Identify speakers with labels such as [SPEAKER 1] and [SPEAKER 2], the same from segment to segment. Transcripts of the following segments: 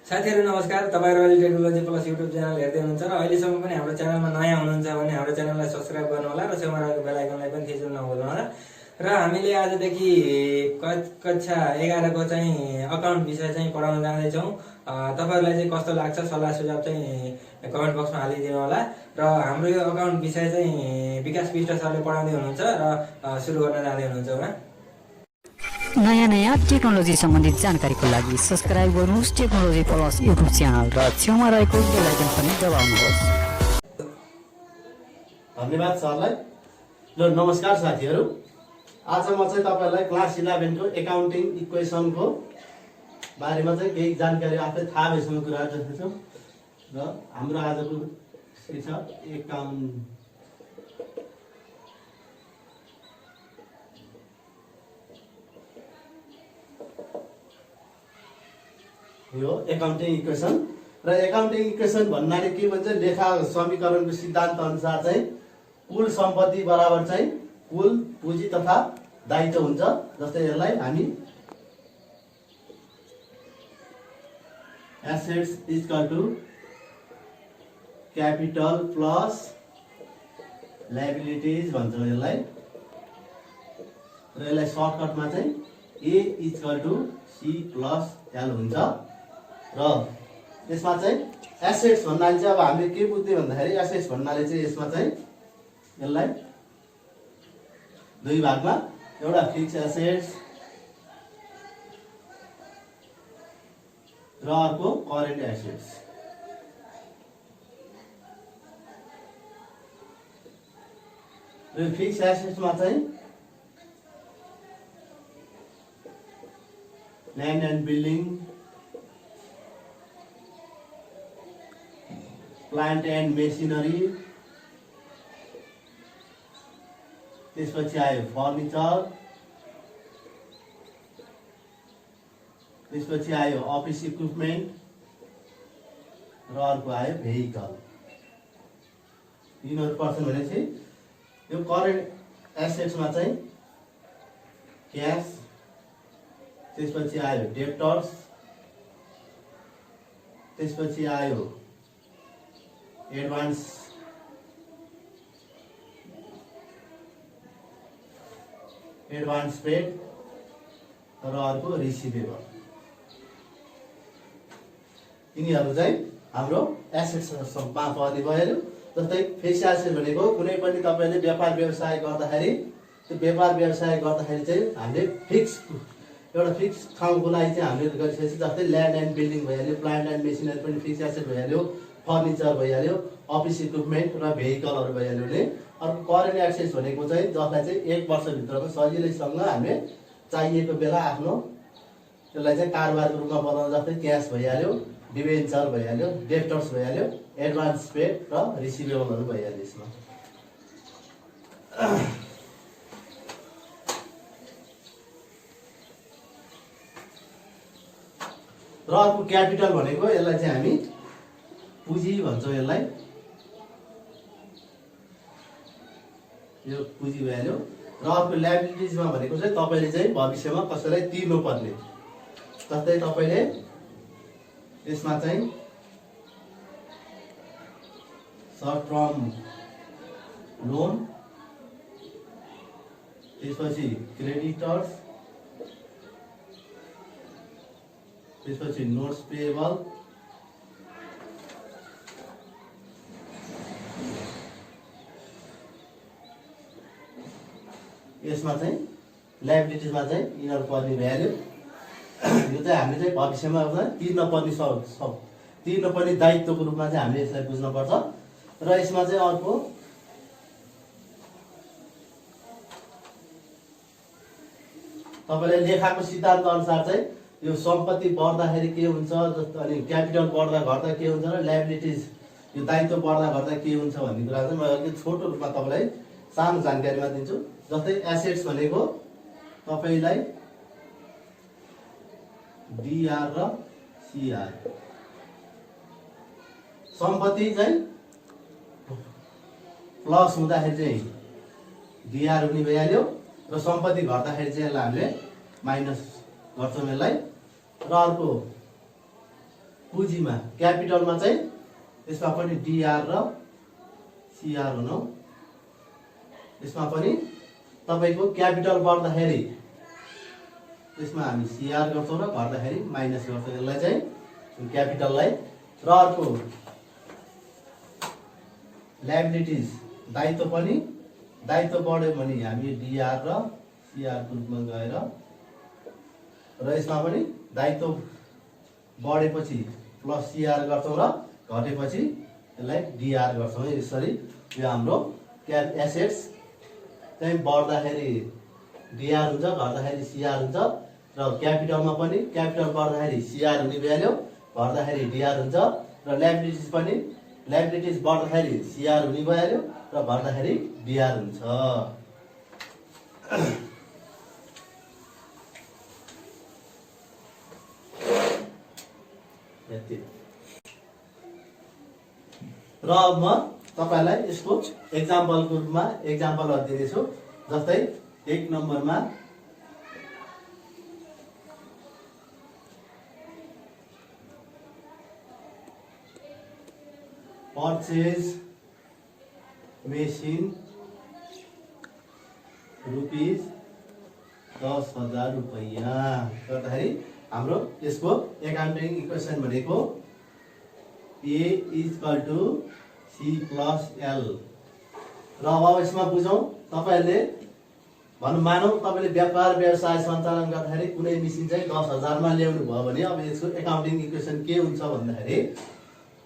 [SPEAKER 1] साथीहरु नमस्कार। तपाईहरु अहिले टेक्नोलोजी प्लस युट्युब च्यानल हेर्दै हुनुहुन्छ र अहिलेसम्म पनि हाम्रो च्यानलमा नयाँ हुनुहुन्छ भने हाम्रो च्यानललाई सब्स्क्राइब गर्नु होला र छेउमा रहेको बेल आइकनलाई पनि थिच्न नभुल्नु होला। र हामीले आजदेखि कक्षा 11 को चाहिँ अकाउन्ट विषय चाहिँ पढाउन जाँदै छौं। तपाईहरुलाई चाहिँ कस्तो लाग्छ सल्लाह सुझाव चाहिँ कमेन्ट बक्समा हालिदिनु होला। र हाम्रो यो अकाउन्ट विषय चाहिँ विकास विष्ट सरले पढाउँदै हुनुहुन्छ र सुरु गर्न जाँदै हुनुहुन्छ उहाँ।
[SPEAKER 2] नयाँ टेक्नोलोजी सम्बन्धित जानकारीको लागि सब्स्क्राइब गर्नुहोस् टेक्नोलोजी प्लस युट्युब च्यानल र छेउमा रहेको बेल आइकन पनि दबाउनुहोस्।
[SPEAKER 3] धन्यवाद सरलाई। ल नमस्कार साथीहरु, आज म चाहिँ तपाईहरुलाई क्लास 11 को एकाउन्टिङ इक्वेसनको बारेमा चाहिँ केही जानकारी आफै थाहा भएसँग कुरा गर्दैछु। र हाम्रो आजको शीर्षक यो एकाउन्टिङ इक्वेसन। र एकाउन्टिङ इक्वेसन भन्नाले के भन्छ, लेखा समीकरणको सिद्धान्त अनुसार चाहिँ कुल सम्पत्ति बराबर चाहिँ कुल पुँजी तथा दायित्व हुन्छ। जस्तै यसलाई हामी assets equal to capital plus liabilities भन्छौँ यसलाई। र यसलाई सर्टकटमा चाहिँ A equal to C plus L हुन्छ। र यसमा चाहिँ एसेट्स भन्नाले चाहिँ अब हामीले के बुझ्ने भन्दाखेरि, एसेट्स भन्नाले चाहिँ यसमा चाहिँ यसलाई दुई भागमा, एउटा फिक्स एसेट्स र अर्को करेन्ट एसेट्स। र फिक्स एसेट्समा चाहिँ land and building, plant and machinery, त्यसपछि आयो फर्निचर, त्यसपछि आयो अफिस इक्विपमेन्ट र अर्को आयो भेहिकल। यिनीहरू पर्छन् भनेपछि यो करेन्ट एसेट्समा चाहिँ क्यास, त्यसपछि आयो डेप्टर्स, त्यसपछि आयो एडभान्स पेड र अर्को रिसिभेबल। यिनीहरू चाहिँ हाम्रो एसेट्समा पर्ने भयो। जस्तै फिक्स एसेट भनेको कुनै पनि तपाईले व्यापार व्यवसाय गर्दाखेरि, त्यो व्यापार व्यवसाय गर्दाखेरि चाहिँ हामीले एउटा फिक्स ठाउँको लागि चाहिँ हामीले गरिसकेपछि, जस्तै ल्यान्ड एन्ड बिल्डिङ भइहाल्यो, प्लान्ट एन्ड मेसिनरी पनि फिक्स एसेट भइहाल्यो, फर्निचर भइहाल्यो, अफिस इक्विपमेन्ट र भेहिकलहरू भइहाल्यो भने। अर्को करेन्ट एसेट्स भनेको चाहिँ जसलाई चाहिँ 1 वर्षभित्रमा सजिलैसँग हामीले चाहिएको बेला आफ्नो त्यसलाई चाहिँ कारोबारको रूपमा बनाउन, जस्तै क्यास भइहाल्यो, डिबेन्चर भइहाल्यो, डेप्टर्स भइहाल्यो, एडभान्स पेड र रिसिभेबलहरू भइहाल्यो यसमा। र अर्को क्यापिटल भनेको, यसलाई चाहिँ हामी पुँजी भन्छौँ। यसलाई यो पुँजी भइहाल्यो। र अर्को लायबिलिटिजमा भनेको चाहिँ तपाईले चाहिँ भविष्यमा कसैलाई तिर्नुपर्ने, जस्तै तपाईले यसमा चाहिँ सर्ट टर्म लोन, त्यसपछि क्रेडिटर्स, त्यसपछि नोट्स पेएबल, यसमा चाहिँ लायबिलिटिजमा चाहिँ यिनीहरू पर्ने भइहाल्यो। यो चाहिँ हामीले चाहिँ भविष्यमा तिर्नुपर्ने दायित्वको रूपमा चाहिँ हामीले यसलाई बुझ्नुपर्छ। र यसमा चाहिँ अर्को तपाईले लेखाको सिद्धान्त अनुसार चाहिँ यो सम्पत्ति बढ्दाखेरि के हुन्छ, जस्तो अनि क्यापिटल बढ्दा घट्दा के हुन्छ र लायबिलिटिज यो दायित्व बढ्दा घट्दा के हुन्छ भन्ने कुरा चाहिँ म अलिकति छोटो रूपमा तपाईलाई सानो जानकारीमा दिन्छु। जस्तै एसेट्स भनेको तपाईलाई डीआर र सीआर, सम्पत्ति चाहिँ प्लस हुँदाखेरि चाहिँ डीआर हुने भइहाल्यो, र सम्पत्ति घट्दाखेरि चाहिँ यसलाई हामीले माइनस गर्छौँ यसलाई। र अर्को पुँजीमा क्यापिटलमा चाहिँ यसमा पनि डिआर र सिआर हुनु, यसमा पनि तपाईको क्यापिटल बढ्दाखेरि यसमा हामी सिआर गर्छौँ र घट्दाखेरि माइनस गर्छौँ यसलाई चाहिँ क्यापिटललाई। र अर्को लायबिलिटिज दायित्व पनि, दायित्व बढ्यो भने हामी डिआर र सिआर को रूपमा गएर र यसमा पनि दायित्व बढेपछि प्लस सिआर गर्छौँ र घटेपछि यसलाई डिआर गर्छौँ। यसरी यो हाम्रो एसेट्स चाहिँ बढ्दाखेरि डिआर हुन्छ, घट्दाखेरि सिआर हुन्छ। र क्यापिटलमा पनि क्यापिटल बढ्दाखेरि सिआर हुने भ्याल्यु, घट्दाखेरि डिआर हुन्छ। र लायबिलिटिज पनि लायबिलिटिज बढ्दाखेरि सिआर हुने भ्याल्यु र घट्दाखेरि डिआर हुन्छ। र म तपाईलाई यसको एक्जाम्पलको रूपमा एक्जाम्पलहरु दिनेछु। जस्तै 1 नम्बरमा परचेज मेसिन रुपीज 10,000 रुपैयाँ गर्दाखेरि हाम्रो यसको एकाउन्टिङ इक्वेसन भनेको A = C + L। र अब यसमा बुझौं, तपाईहरुले मानौ तपाईले व्यापार व्यवसाय सञ्चालन गर्दाखेरि कुनै मेसिन चाहिँ 10,000 मा ल्याउनु भयो भने अब यसको एकाउन्टिङ इक्वेसन के हुन्छ भन्दाखेरि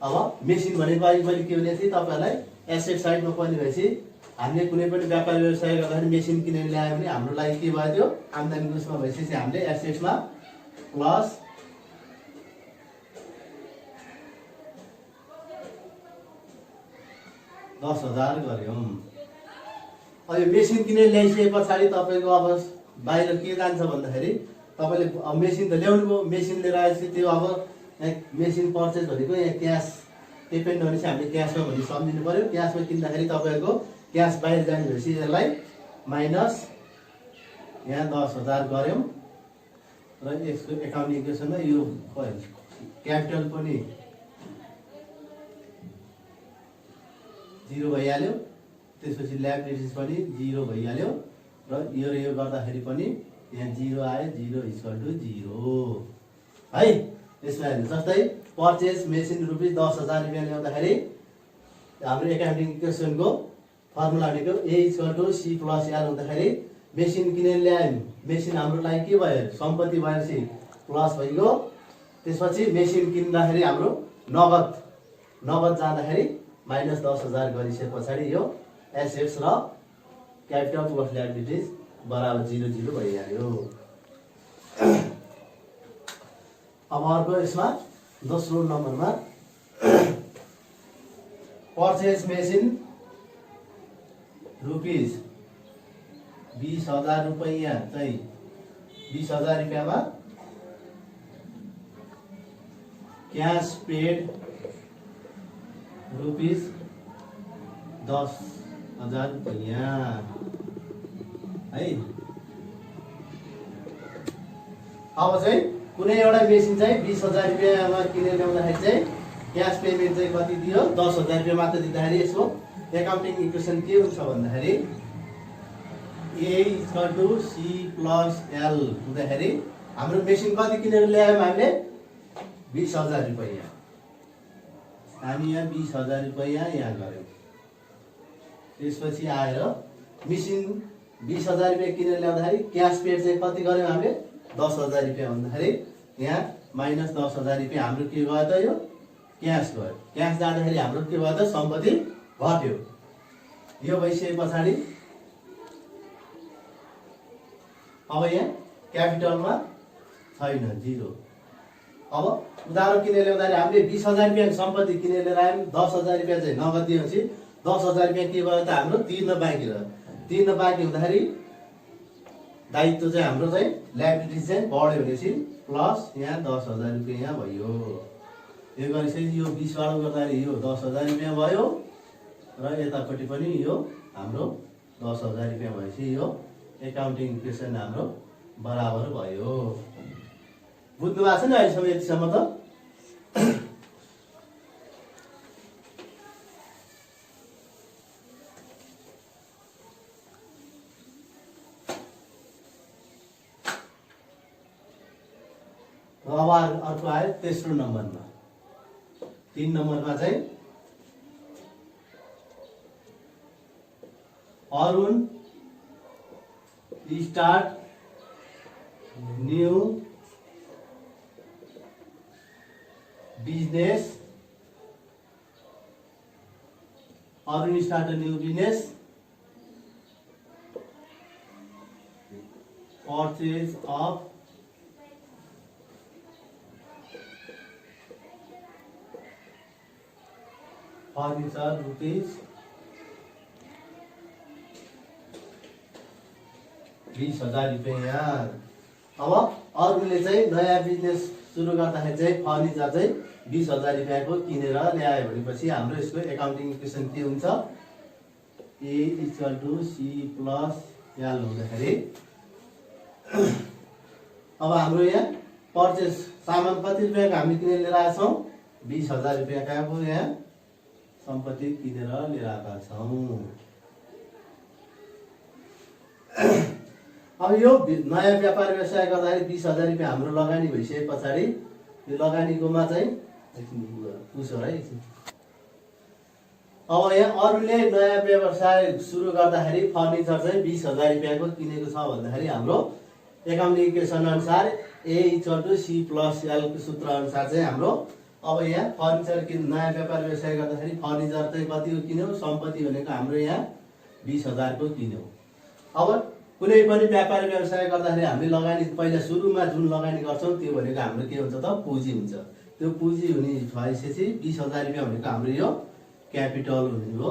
[SPEAKER 3] अब मेसिन भनेको अहिले के हुने थियो तपाईहरुलाई एसेट साइडमा पर्ने भएपछि हामीले कुनै पनि व्यापार व्यवसाय गर्दाखेरि मेसिन किनेर ल्यायो भने हाम्रो लागि के भयो त्यो आम्दानी उसमा भएपछि हामीले एसेट्समा प्लस $10,000 गर्यौं। अब यो मेसिन किनेर ल्याइसके पछाडी तपाईको अब बाहिर के जान्छ भन्दाखेरि तपाईले मेसिन त ल्याउनु भयो, मेसिन लिएर आएपछि त्यो अब मेसिन पर्चेज भनेको यहाँ क्यास पेमेन्ट भनेपछि हामीले क्यासमा भन्ने सम्झिनु पर्यो। क्यासमा किन्दाखेरि तपाईको क्यास बाहिर जाने भएपछि यसलाई माइनस यहाँ 10,000 गर्यौं र यसको एकाउन्टिङ इक्वेसनमा यो क्यापिटल पनि 0 भइहाल्यो, त्यसपछि लायबिलिटिज पनि 0 भइहाल्यो र यो गर्दाखेरि पनि यहाँ 0 आयो, 0 = 0 है। यसमा हेर्नु जस्तै परचेज मेसिन रुपीज 10,000 रुपैयाँ ल्याउँदाखेरि हाम्रो एकाउन्टिङ इक्वेसनको फर्मुला भनेको A = C + L हुँदाखेरि मेसिन किनेर ल्यायौं, मेसिन हाम्रो लागि के भयो सम्पत्ति भएपछि प्लस भइगयो। त्यसपछि मेसिन किन्दाखेरि हाम्रो नगद जाँदाखेरि माइनस 10,000 गरिसके पछाडी यो एसेट्स र क्यापिटल प्लस लायबिलिटिज बराबर 0 भइहाल्यो। अब अर्को यसमा दोस्रो नम्बरमा परचेज मेसिन रुपीज 20,000 रुपैयाँ चाहिँ 20,000 रुपैयाँमा क्याश पेड रुपीज 10,000 रुपैयाँ है। अब चाहिँ कुनै एउटा मेसिन चाहिँ 20,000 रुपैयाँमा किनेर ल्याउँदाखेरि चाहिँ क्याश पेमेन्ट चाहिँ कति दियो 10,000 रुपैयाँ मात्र दिँदाखेरि यसको एकाउन्टिङ इक्वेसन के हुन्छ भन्दाखेरि A = C + L हुँदाखेरि हाम्रो मेसिन कति किनेर ल्यायौं हामीले 20,000 रुपैयाँ। हामी यहाँ 20,000 रुपैयाँ यहाँ गर्यौं। त्यसपछि आएर मेसिन 20,000 रुपैयाँ किनेर ल्याउँदाखेरि क्याश पेड चाहिँ कति गर्यौं हामीले 10,000 रुपैयाँ भन्दाखेरि यहाँ माइनस 10,000 रुपैयाँ हाम्रो के भयो त यो क्याश गयो। क्याश जाँदाखेरि हाम्रो के भयो त सम्पत्ति घट्यो। यो भइसके पछाडी अब यहाँ क्यापिटलमा छैन 0। अब उधारो किनेर ल्याउँदाखेरि हामीले 20,000 रुपैयाँ सम्पत्ति किनेर ल्याएर आयौं, 10,000 रुपैयाँ चाहिँ नगद दिएपछि 10,000 रुपैयाँ के भयो त हाम्रो तिर्न बाँकी रह्यो। तिर्न बाँकी हुँदाखेरि दायित्व चाहिँ हाम्रो चाहिँ लायबिलिटिज चाहिँ बढ्यो भनेपछि प्लस यहाँ 10,000 रुपैयाँ भयो। यो गरिसकेपछि यो 20 बाट गर्दाखेरि यो 10,000 रुपैयाँ भयो र यतापट्टि पनि यो हाम्रो 10,000 रुपैयाँ भएपछि यो एकाउन्टिङ इक्वेसन हाम्रो बराबर भयो। बुझ्नु भएको छ नि अहिलेसम्म यतिसम्म त? अब अर्को आयो तेस्रो नम्बरमा। 3 नम्बरमा चाहिँ Arun start new business. Arun start new business purchase of furniture rupees 20,000 रुपियाँ। अब अरूले चाहिँ नयाँ बिजनेस सुरु गर्दाखेरि चाहिँ फर्निचर चाहिँ 20,000 रुपियाँको किनेर ल्यायो भनेपछि हाम्रो यसको एकाउन्टिङ इक्वेसन के हुन्छ? A = C + L हुँदाखेरि अब हाम्रो यहाँ पर्चेस सामान कति रुपियाँको हामी किनेर लिएर आएका छौँ? 20,000 रुपियाँको यहाँ सम्पत्ति किनेर लिएर आएका छौँ। अब यो नयाँ व्यापार व्यवसाय गर्दाखेरि 20,000 रुपियाँ हाम्रो लगानी भइसके पछाडि यो लगानीकोमा चाहिँ पुछो है। अब यहाँ अरूले नयाँ व्यवसाय सुरु गर्दाखेरि फर्निचर चाहिँ 20,000 रुपियाँको किनेको छ भन्दाखेरि हाम्रो एकाउन्टिङ इक्वेसन अनुसार A = C + L को सूत्र अनुसार चाहिँ हाम्रो अब यहाँ फर्निचर नयाँ व्यापार व्यवसाय गर्दाखेरि फर्निचर चाहिँ कतिको किन्यौँ? सम्पत्ति भनेको हाम्रो यहाँ 20,000 को किन्यौँ। अब कुनै पनि व्यापार व्यवसाय गर्दाखेरि हामीले लगानी पहिला सुरुमा जुन लगानी गर्छौँ त्यो भनेको हाम्रो के हुन्छ त? पुँजी हुन्छ। त्यो पुँजी हुने भएपछि 20,000 रुपियाँ भनेको हाम्रो यो क्यापिटल हुने हो।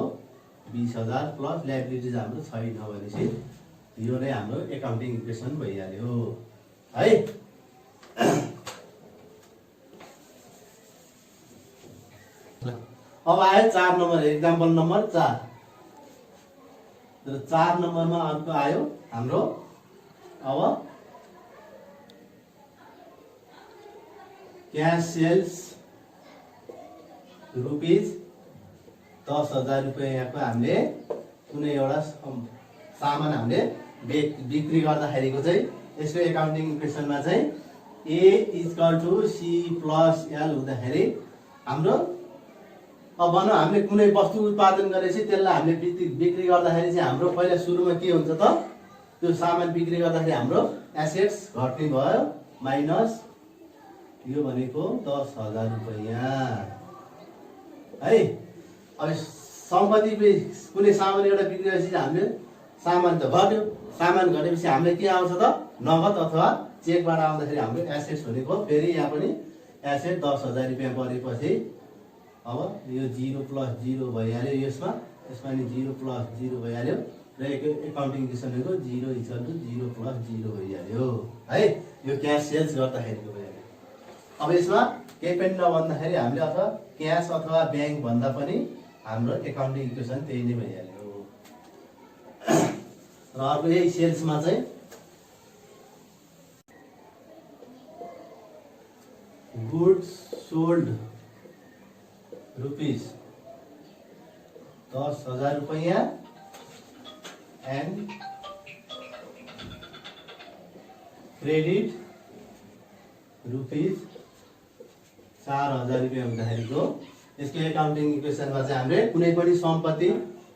[SPEAKER 3] 20,000 प्लस लाइबिलिटिज हाम्रो छैन भनेपछि यो नै हाम्रो एकाउन्टिङ इक्वेसन भइहाल्यो है। अब आयो 4 नम्बर, एक्जाम्पल नम्बर 4। 4 नम्बरमा अर्को आयो हाम्रो अब क्यास सेल्स रुपीज 10,000 रुपियाँको हामीले कुनै एउटा सामान हामीले बिक्री गर्दाखेरिको चाहिँ यसको एकाउन्टिङ इक्वेसनमा चाहिँ A = C + L हुँदाखेरि हाम्रो अब भनौँ हामीले कुनै वस्तु उत्पादन गरेपछि त्यसलाई हामीले बिक्री गर्दाखेरि चाहिँ हाम्रो पहिला सुरुमा के हुन्छ त? त्यो सामान बिक्री गर्दाखेरि हाम्रो एसेट्स घट्ने भयो माइनस यो भनेको 10,000 रुपियाँ है। अब सम्पत्ति कुनै सामान एउटा बिक्री गरेपछि हामीले सामान त घट्यो, सामान घटेपछि हामीले के आउँछ त? नगद अथवा चेकबाट आउँदाखेरि हाम्रो एसेट्स भनेको फेरि यहाँ पनि एसेट 10,000 रुपियाँ परेपछि अब यो 0 + 0 भइहाल्यो। यसमा नि 0 + 0 भइहाल्यो र एकाउन्टिङ इक्वेसन भनेको 0 = 0 + 0 भइहाल्यो है। यो क्यास सेल्स गर्दाखेरिको भइहाल्यो। अब यसमा केही पनि नभन्दाखेरि हामीले अथवा क्यास अथवा ब्याङ्क भन्दा पनि हाम्रो एकाउन्टिङ इक्वेसन त्यही नै भइहाल्यो। र अर्को यही सेल्समा चाहिँ गुड्स सोल्ड रुपीज 10,000 रुपैयाँ एन्ड क्रेडिट रुपीज 4,000 रुपियाँ हुँदाखेरिको यसको एकाउन्टिङ इक्वेसनमा चाहिँ हामीले कुनै पनि सम्पत्ति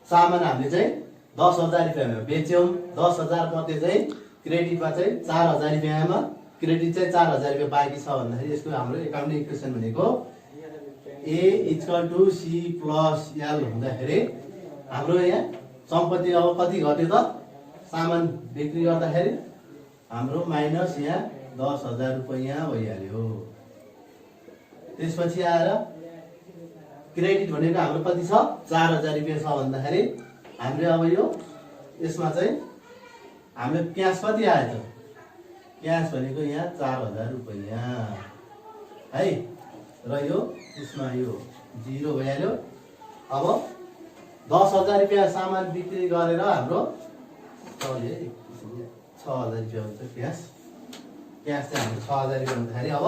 [SPEAKER 3] सामान हामीले चाहिँ 10,000 रुपियाँमा बेच्यौँ। 10,000 मध्ये चाहिँ क्रेडिटमा चाहिँ 4,000 रुपियाँमा क्रेडिट चाहिँ 4,000 रुपियाँ बाँकी छ भन्दाखेरि यसको हाम्रो एकाउन्टिङ इक्वेसन भनेको A = C + L हुँदाखेरि हाम्रो यहाँ सम्पत्ति अब कति घट्यो त? सामान बिक्री गर्दाखेरि हाम्रो माइनस यहाँ 10,000 रुपियाँ भइहाल्यो। त्यसपछि आएर क्रेडिट भनेको हाम्रो कति छ? 4,000 रुपियाँ छ भन्दाखेरि हामीले अब यो यसमा चाहिँ हामीले क्यास कति आयो त? क्यास भनेको यहाँ 4,000 रुपियाँ है। र यो यसमा यो 0 भइहाल्यो। अब 10,000 रुपियाँ सामान बिक्री गरेर हाम्रो 6,000 रुपियाँ हुन्छ क्यास। क्यास चाहिँ हाम्रो 6,000 रुपियाँ हुँदाखेरि अब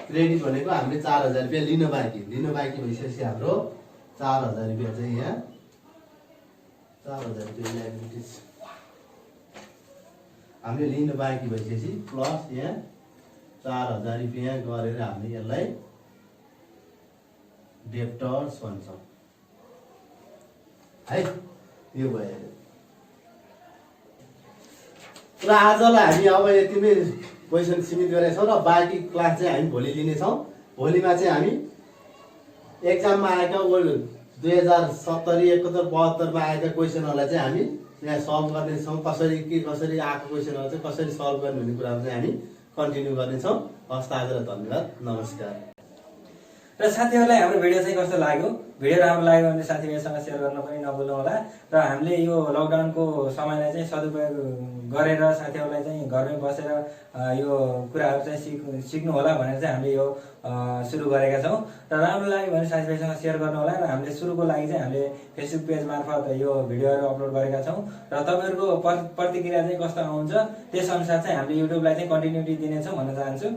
[SPEAKER 3] क्रेडिट भनेको हामीले 4,000 रुपियाँ लिन बाँकी भइसकेपछि हाम्रो 4,000 रुपियाँ चाहिँ यहाँ 4,000 रुपियाँ लायबिलिटिज हामीले लिन बाँकी भइसकेपछि प्लस यहाँ 4000 रुपियाँ गरेर हामीले यसलाई डेप्टर्स भन्छौँ है। यो भयो र आजलाई हामी अब यतिमै क्वेसन सीमित गरेका छौँ र बाँकी क्लास चाहिँ हामी भोलि लिनेछौँ। भोलिमा चाहिँ हामी एक्जाममा आएका 2070, 71, 72मा आएका क्वेसनहरूलाई चाहिँ हामी यहाँ सल्भ गर्नेछौँ। कसरी आएको क्वेसनहरू चाहिँ कसरी सल्भ गर्ने भन्ने कुरामा चाहिँ हामी कन्टिन्यू गर्नेछौँ। हस्, आजलाई धन्यवाद, नमस्कार।
[SPEAKER 1] र साथीहरूलाई हाम्रो भिडियो चाहिँ कस्तो लाग्यो? भिडियो राम्रो लाग्यो भने साथीभाइसँग सेयर गर्न पनि नभुल्नु होला। र हामीले यो लकडाउनको समयलाई चाहिँ सदुपयोग गरेर साथीहरूलाई चाहिँ घरमै बसेर यो कुराहरू चाहिँ सिक्नु होला भनेर चाहिँ हामीले यो सुरु गरेका छौँ। र राम्रो लाग्यो भने साथीभाइसँग सेयर गर्नु होला। र हामीले सुरुको लागि चाहिँ हामीले फेसबुक पेज मार्फत यो भिडियोहरू अपलोड गरेका छौँ र तपाईँहरूको प्रतिक्रिया चाहिँ कस्तो आउँछ त्यसअनुसार चाहिँ हामीले युट्युबलाई चाहिँ कन्टिन्युटी दिनेछौँ भन्न चाहन्छु।